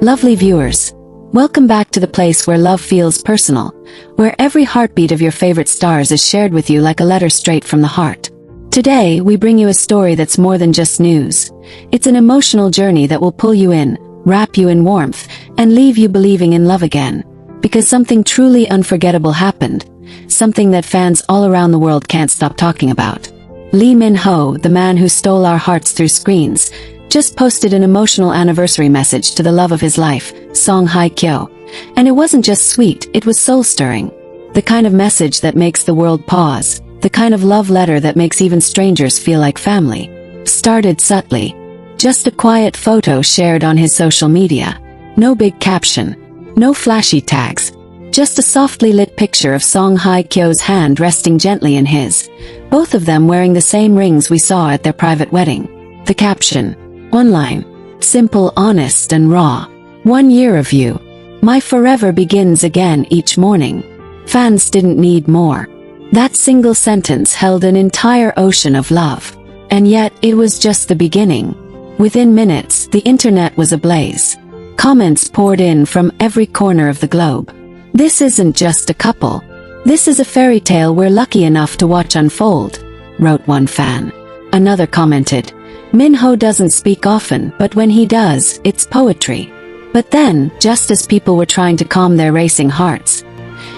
Lovely viewers, welcome back to the place where love feels personal, where every heartbeat of your favorite stars is shared with you like a letter straight from the heart. Today, we bring you a story that's more than just news. It's an emotional journey that will pull you in, wrap you in warmth, and leave you believing in love again. Because something truly unforgettable happened, something that fans all around the world can't stop talking about. Minho, the man who stole our hearts through screens, just posted an emotional anniversary message to the love of his life, Hye Kyo. And it wasn't just sweet, it was soul-stirring. The kind of message that makes the world pause, the kind of love letter that makes even strangers feel like family. Started subtly. Just a quiet photo shared on his social media. No big caption. No flashy tags. Just a softly lit picture of Hye Kyo's hand resting gently in his, both of them wearing the same rings we saw at their private wedding. The caption. One line. Simple, honest, and raw. 1 year of you. My forever begins again each morning. Fans didn't need more. That single sentence held an entire ocean of love. And yet, it was just the beginning. Within minutes, the internet was ablaze. Comments poured in from every corner of the globe. This isn't just a couple. This is a fairy tale we're lucky enough to watch unfold, wrote one fan. Another commented, Minho doesn't speak often, but when he does, it's poetry. But then, just as people were trying to calm their racing hearts,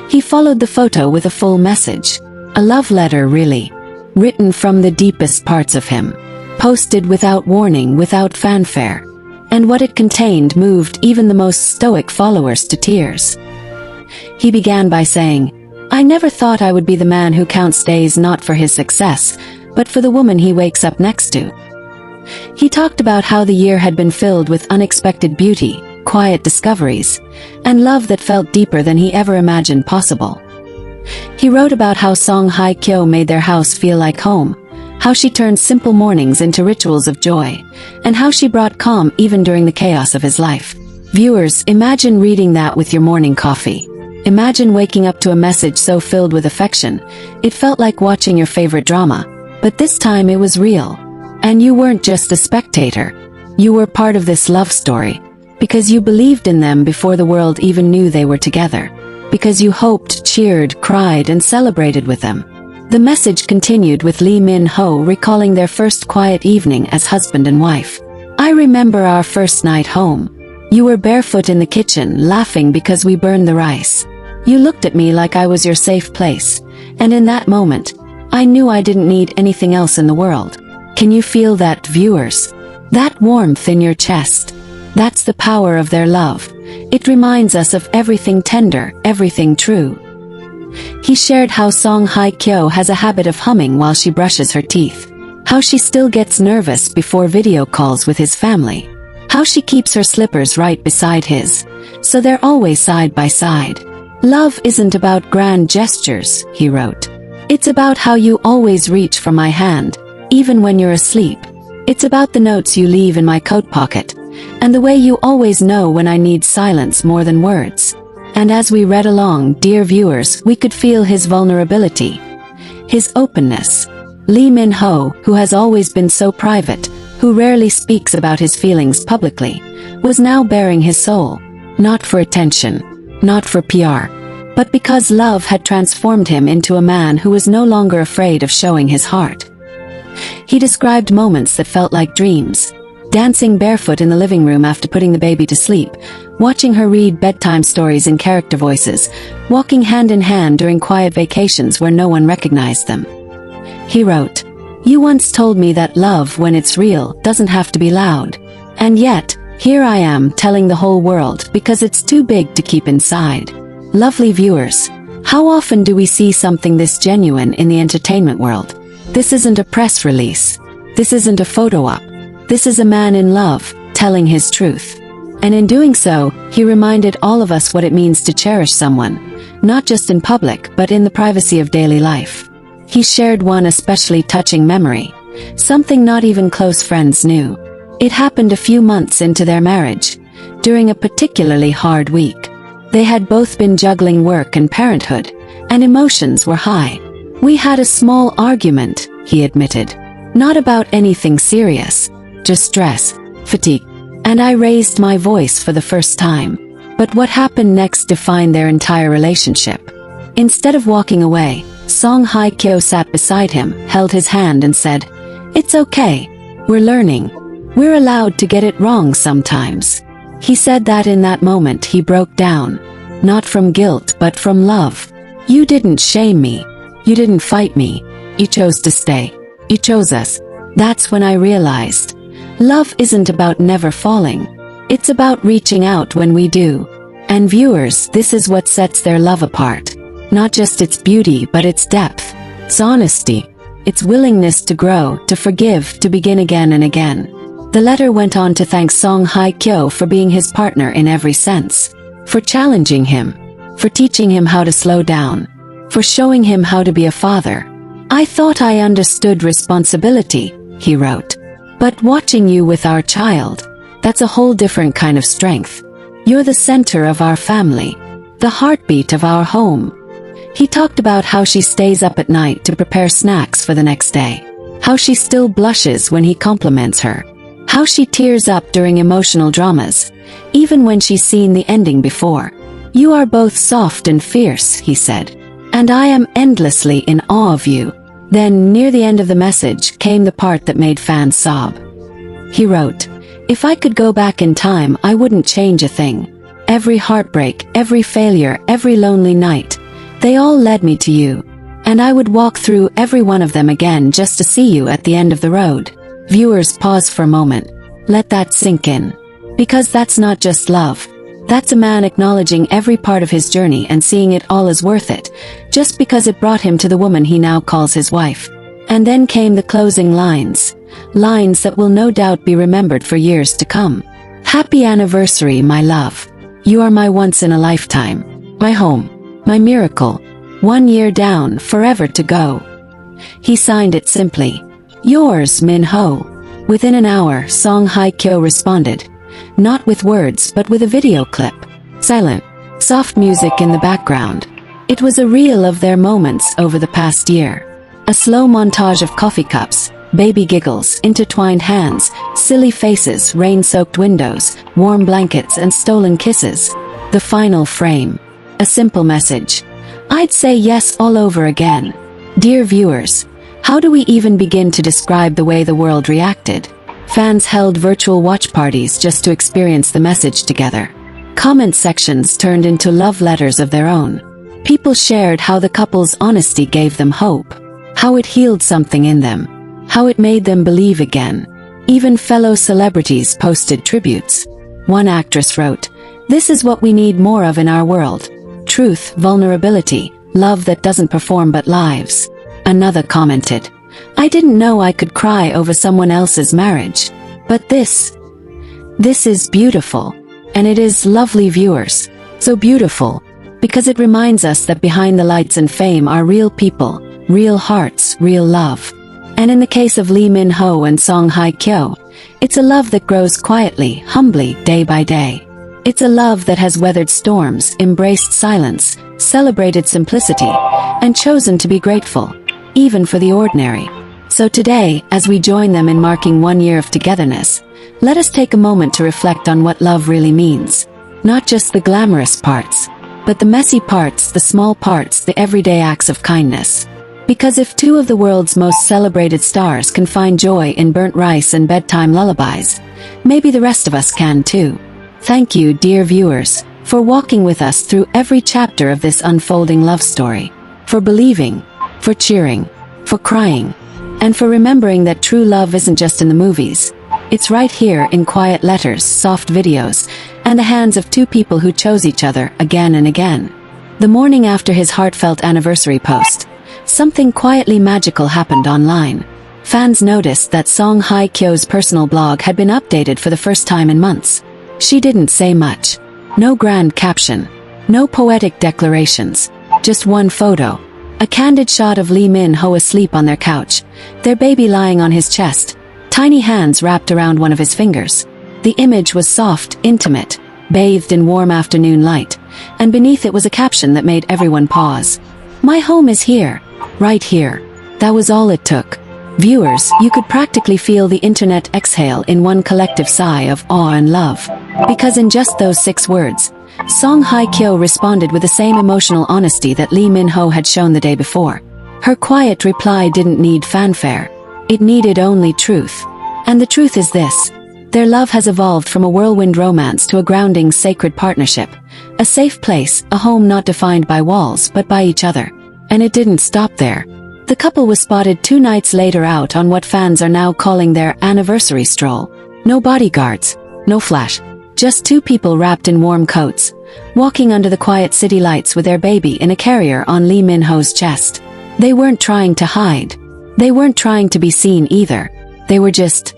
he followed the photo with a full message. A love letter, really. Written from the deepest parts of him. Posted without warning, without fanfare. And what it contained moved even the most stoic followers to tears. He began by saying, I never thought I would be the man who counts days not for his success, but for the woman he wakes up next to. He talked about how the year had been filled with unexpected beauty, quiet discoveries, and love that felt deeper than he ever imagined possible. He wrote about how Hye Kyo made their house feel like home, how she turned simple mornings into rituals of joy, and how she brought calm even during the chaos of his life. Viewers, imagine reading that with your morning coffee. Imagine waking up to a message so filled with affection, it felt like watching your favorite drama. But this time it was real. And you weren't just a spectator. You were part of this love story. Because you believed in them before the world even knew they were together. Because you hoped, cheered, cried, and celebrated with them. The message continued with Minho recalling their first quiet evening as husband and wife. I remember our first night home. You were barefoot in the kitchen, laughing because we burned the rice. You looked at me like I was your safe place. And in that moment, I knew I didn't need anything else in the world. Can you feel that, viewers? That warmth in your chest. That's the power of their love. It reminds us of everything tender, everything true. He shared how Hye Kyo has a habit of humming while she brushes her teeth. How she still gets nervous before video calls with his family. How she keeps her slippers right beside his, so they're always side by side. Love isn't about grand gestures, he wrote. It's about how you always reach for my hand, even when you're asleep. It's about the notes you leave in my coat pocket, and the way you always know when I need silence more than words. And as we read along, dear viewers, we could feel his vulnerability, his openness. Minho, who has always been so private, who rarely speaks about his feelings publicly, was now baring his soul, not for attention, not for PR, but because love had transformed him into a man who was no longer afraid of showing his heart. He described moments that felt like dreams. Dancing barefoot in the living room after putting the baby to sleep, watching her read bedtime stories in character voices, walking hand in hand during quiet vacations where no one recognized them. He wrote, You once told me that love, when it's real, doesn't have to be loud. And yet, here I am telling the whole world because it's too big to keep inside. Lovely viewers, how often do we see something this genuine in the entertainment world? This isn't a press release. This isn't a photo op. This is a man in love, telling his truth. And in doing so, he reminded all of us what it means to cherish someone, not just in public but in the privacy of daily life. He shared one especially touching memory, something not even close friends knew. It happened a few months into their marriage, during a particularly hard week. They had both been juggling work and parenthood, and emotions were high. We had a small argument, he admitted. Not about anything serious, just stress, fatigue. And I raised my voice for the first time. But what happened next defined their entire relationship. Instead of walking away, Hye Kyo sat beside him, held his hand and said, "It's okay. We're learning. We're allowed to get it wrong sometimes." He said that in that moment he broke down. Not from guilt but from love. "You didn't shame me. You didn't fight me. You chose to stay. You chose us." That's when I realized. Love isn't about never falling. It's about reaching out when we do. And viewers, this is what sets their love apart. Not just its beauty but its depth. Its honesty. Its willingness to grow, to forgive, to begin again and again. The letter went on to thank Hye Kyo for being his partner in every sense. For challenging him. For teaching him how to slow down. For showing him how to be a father. "I thought I understood responsibility," he wrote. "But watching you with our child, that's a whole different kind of strength. You're the center of our family. The heartbeat of our home." He talked about how she stays up at night to prepare snacks for the next day. How she still blushes when he compliments her. How she tears up during emotional dramas, even when she's seen the ending before. "You are both soft and fierce," he said. "And I am endlessly in awe of you." Then, near the end of the message, came the part that made fans sob. He wrote, "If I could go back in time, I wouldn't change a thing. Every heartbreak, every failure, every lonely night, they all led me to you. And I would walk through every one of them again just to see you at the end of the road." Viewers, pause for a moment. Let that sink in. Because that's not just love. That's a man acknowledging every part of his journey and seeing it all as worth it, just because it brought him to the woman he now calls his wife. And then came the closing lines. Lines that will no doubt be remembered for years to come. "Happy anniversary, my love. You are my once-in-a-lifetime. My home. My miracle. 1 year down, forever to go." He signed it simply. "Yours, Minho." Within an hour, Hye Kyo responded. Not with words but with a video clip. Silent. Soft music in the background. It was a reel of their moments over the past year. A slow montage of coffee cups, baby giggles, intertwined hands, silly faces, rain-soaked windows, warm blankets and stolen kisses. The final frame. A simple message. "I'd say yes all over again." Dear viewers, how do we even begin to describe the way the world reacted? Fans held virtual watch parties just to experience the message together. Comment sections turned into love letters of their own. People shared how the couple's honesty gave them hope. How it healed something in them. How it made them believe again. Even fellow celebrities posted tributes. One actress wrote, "This is what we need more of in our world. Truth, vulnerability, love that doesn't perform but lives." Another commented, "I didn't know I could cry over someone else's marriage. But this is beautiful." And it is, lovely viewers. So beautiful. Because it reminds us that behind the lights and fame are real people, real hearts, real love. And in the case of Minho and Hye Kyo, it's a love that grows quietly, humbly, day by day. It's a love that has weathered storms, embraced silence, celebrated simplicity, and chosen to be grateful, even for the ordinary. So today, as we join them in marking 1 year of togetherness, let us take a moment to reflect on what love really means. Not just the glamorous parts, but the messy parts, the small parts, the everyday acts of kindness. Because if two of the world's most celebrated stars can find joy in burnt rice and bedtime lullabies, maybe the rest of us can too. Thank you, dear viewers, for walking with us through every chapter of this unfolding love story. For believing, for cheering, for crying, and for remembering that true love isn't just in the movies. It's right here in quiet letters, soft videos, and the hands of two people who chose each other again and again. The morning after his heartfelt anniversary post, something quietly magical happened online. Fans noticed that Hye Kyo's personal blog had been updated for the first time in months. She didn't say much. No grand caption. No poetic declarations. Just one photo. A candid shot of Minho asleep on their couch, their baby lying on his chest, tiny hands wrapped around one of his fingers. The image was soft, intimate, bathed in warm afternoon light, and beneath it was a caption that made everyone pause. "My home is here. Right here." That was all it took. Viewers, you could practically feel the internet exhale in one collective sigh of awe and love. Because in just those 6 words, Song Hye Kyo responded with the same emotional honesty that Lee Minho had shown the day before. Her quiet reply didn't need fanfare. It needed only truth. And the truth is this. Their love has evolved from a whirlwind romance to a grounding, sacred partnership. A safe place, a home not defined by walls but by each other. And it didn't stop there. The couple was spotted 2 nights later out on what fans are now calling their anniversary stroll. No bodyguards, no flash. Just 2 people wrapped in warm coats, walking under the quiet city lights with their baby in a carrier on Lee Minho's chest. They weren't trying to hide. They weren't trying to be seen either. They were just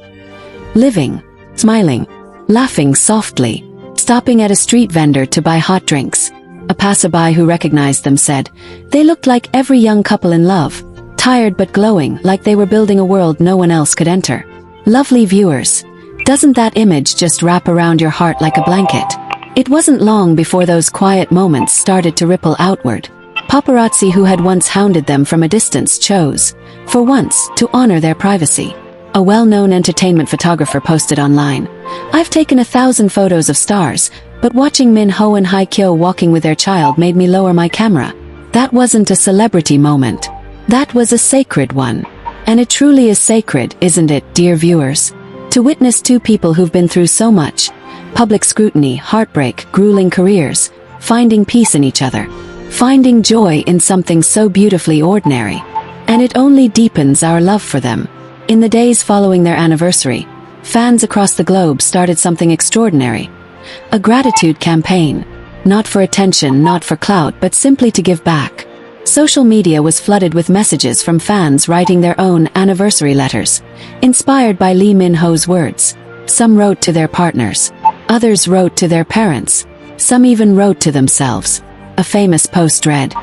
living, smiling, laughing softly, stopping at a street vendor to buy hot drinks. A passerby who recognized them said, they looked like every young couple in love, tired but glowing, like they were building a world no one else could enter. Lovely viewers, doesn't that image just wrap around your heart like a blanket? It wasn't long before those quiet moments started to ripple outward. Paparazzi who had once hounded them from a distance chose, for once, to honor their privacy. A well-known entertainment photographer posted online, I've taken 1,000 photos of stars, but watching Minho and Hye Kyo walking with their child made me lower my camera. That wasn't a celebrity moment. That was a sacred one. And it truly is sacred, isn't it, dear viewers? To witness 2 people who've been through so much, public scrutiny, heartbreak, grueling careers, finding peace in each other, finding joy in something so beautifully ordinary. And it only deepens our love for them. In the days following their anniversary, fans across the globe started something extraordinary. A gratitude campaign. Not for attention, not for clout, but simply to give back. Social media was flooded with messages from fans writing their own anniversary letters, inspired by Lee Minho's words. Some wrote to their partners. Others wrote to their parents. Some even wrote to themselves. A famous post read,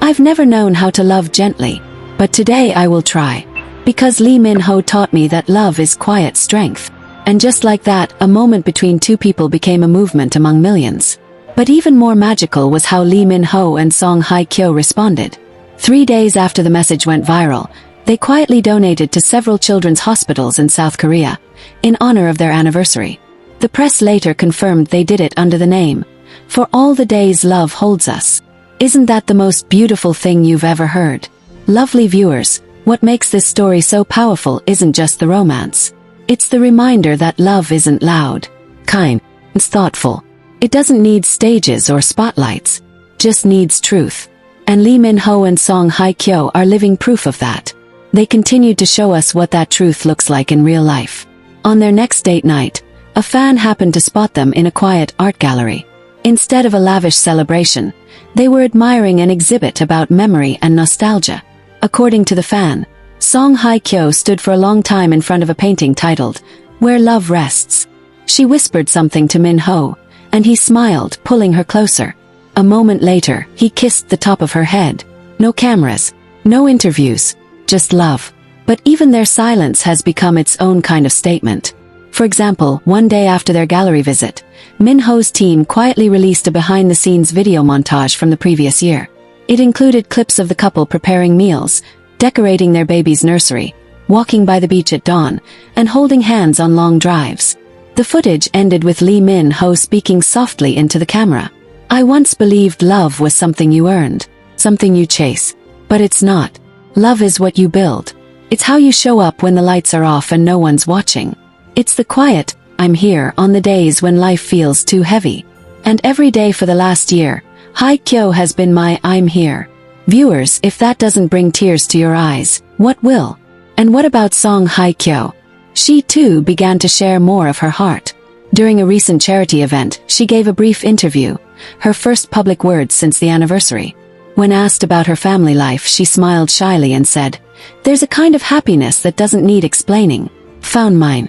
I've never known how to love gently, but today I will try. Because Lee Minho taught me that love is quiet strength. And just like that, a moment between 2 people became a movement among millions. But even more magical was how Lee Minho and Song Hye Kyo responded. 3 days after the message went viral, they quietly donated to several children's hospitals in South Korea, in honor of their anniversary. The press later confirmed they did it under the name, For All the Days Love Holds Us. Isn't that the most beautiful thing you've ever heard? Lovely viewers, what makes this story so powerful isn't just the romance. It's the reminder that love isn't loud, kind, it's thoughtful. It doesn't need stages or spotlights, just needs truth. And Lee Minho and Song Hye Kyo are living proof of that. They continued to show us what that truth looks like in real life. On their next date night, a fan happened to spot them in a quiet art gallery. Instead of a lavish celebration, they were admiring an exhibit about memory and nostalgia. According to the fan, Song Hye Kyo stood for a long time in front of a painting titled, Where Love Rests. She whispered something to Minho, and he smiled, pulling her closer. A moment later, he kissed the top of her head. No cameras, no interviews, just love. But even their silence has become its own kind of statement. For example, one day after their gallery visit, Minho's team quietly released a behind-the-scenes video montage from the previous year. It included clips of the couple preparing meals, decorating their baby's nursery, walking by the beach at dawn, and holding hands on long drives. The footage ended with Lee Minho speaking softly into the camera. I once believed love was something you earned, something you chase. But it's not. Love is what you build. It's how you show up when the lights are off and no one's watching. It's the quiet, I'm here on the days when life feels too heavy. And every day for the last year, Hye Kyo has been my I'm here. Viewers, if that doesn't bring tears to your eyes, what will? And what about Song Hye Kyo? She too began to share more of her heart. During a recent charity event, she gave a brief interview, her first public words since the anniversary. When asked about her family life, she smiled shyly and said, There's a kind of happiness that doesn't need explaining. Found mine.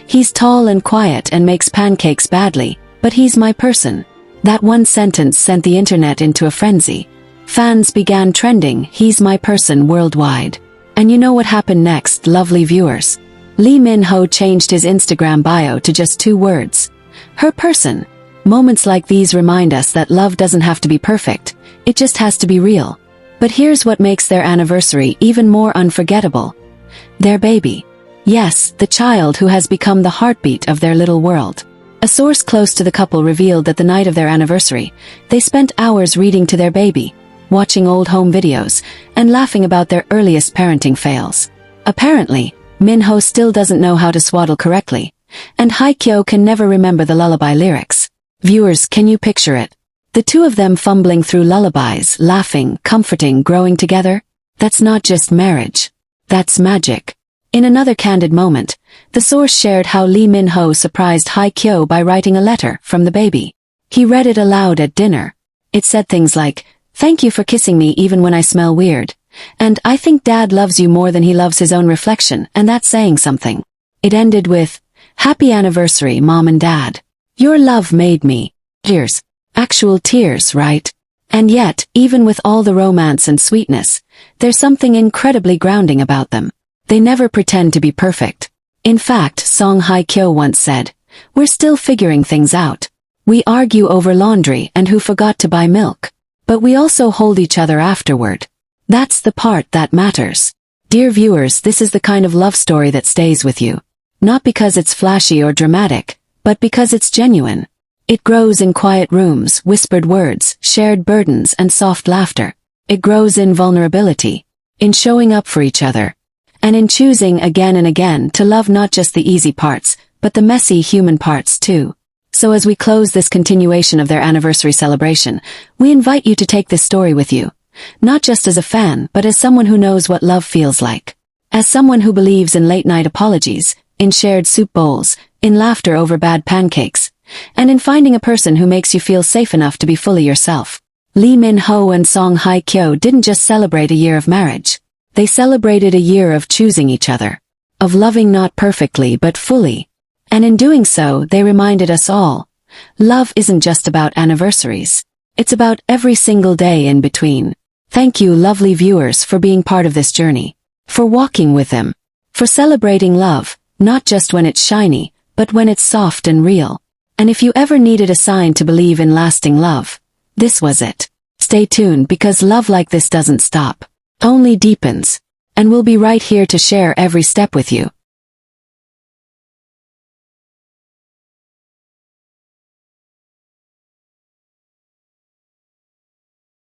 He's tall and quiet and makes pancakes badly, but he's my person. That one sentence sent the internet into a frenzy. Fans began trending, he's my person, worldwide. And you know what happened next, lovely viewers? Lee Minho changed his Instagram bio to just 2 words. Her person. Moments like these remind us that love doesn't have to be perfect, it just has to be real. But here's what makes their anniversary even more unforgettable. Their baby. Yes, the child who has become the heartbeat of their little world. A source close to the couple revealed that the night of their anniversary, they spent hours reading to their baby, watching old home videos, and laughing about their earliest parenting fails. Apparently, Minho still doesn't know how to swaddle correctly, and Hye Kyo can never remember the lullaby lyrics. Viewers, can you picture it? The two of them fumbling through lullabies, laughing, comforting, growing together? That's not just marriage. That's magic. In another candid moment, the source shared how Lee Minho surprised Hye Kyo by writing a letter from the baby. He read it aloud at dinner. It said things like, "Thank you for kissing me even when I smell weird. And I think Dad loves you more than he loves his own reflection, and that's saying something." It ended with, "Happy anniversary, Mom and Dad. Your love made me." Tears. Actual tears, right? And yet, even with all the romance and sweetness, there's something incredibly grounding about them. They never pretend to be perfect. In fact, Song Hye Kyo once said, "We're still figuring things out. We argue over laundry and who forgot to buy milk. But we also hold each other afterward. That's the part that matters." Dear viewers, this is the kind of love story that stays with you. Not because it's flashy or dramatic, but because it's genuine. It grows in quiet rooms, whispered words, shared burdens, and soft laughter. It grows in vulnerability, in showing up for each other, and in choosing again and again to love not just the easy parts, but the messy human parts too. So as we close this continuation of their anniversary celebration, we invite you to take this story with you, not just as a fan, but as someone who knows what love feels like. As someone who believes in late-night apologies, in shared soup bowls, in laughter over bad pancakes, and in finding a person who makes you feel safe enough to be fully yourself. Lee Minho and Song Hye Kyo didn't just celebrate a year of marriage. They celebrated a year of choosing each other, of loving not perfectly but fully. And in doing so, they reminded us all, love isn't just about anniversaries. It's about every single day in between. Thank you, lovely viewers, for being part of this journey, for walking with them, for celebrating love, not just when it's shiny, but when it's soft and real. And if you ever needed a sign to believe in lasting love, this was it. Stay tuned, because love like this doesn't stop, only deepens. And we'll be right here to share every step with you.